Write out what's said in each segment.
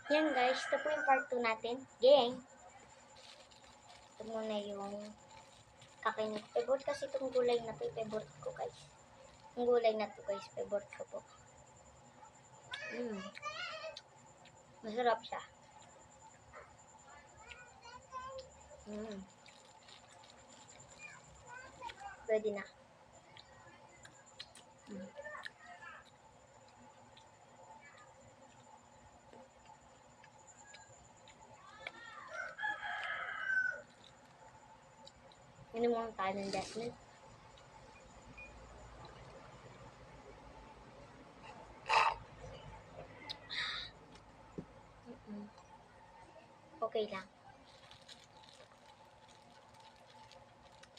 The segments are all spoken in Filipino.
Yan guys, ito po yung part 2 natin. Gang! Ito muna yung kakainin ko. Favorite kasi itong gulay na to. Favorite ko guys. Yung gulay na to guys, favorite ko po. Masarap siya. Pwede na. Inom mo tayo ng Jasmine. Okay lang.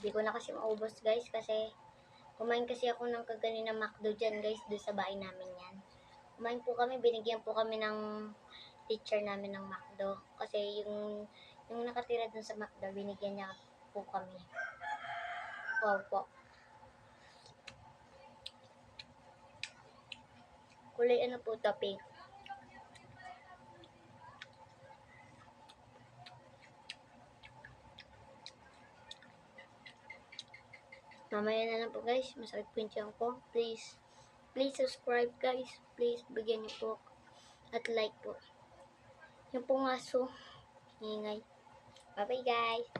Hindi ko na kasi maubos guys kasi kumain kasi ako ng kaganina McDo dyan guys, doon sa bahay namin yan. Kumain po kami, binigyan po kami ng teacher namin ng McDo. Kasi yung nakatira dun sa McDo, binigyan niya po kami. Opo. Kulay ano po ito, pink. Mamaya na lang po guys, masakit po yung tiyan ko. Please subscribe guys. Please, bigyan niyo po. At like po. Yung pong aso, ingay. Bye bye guys.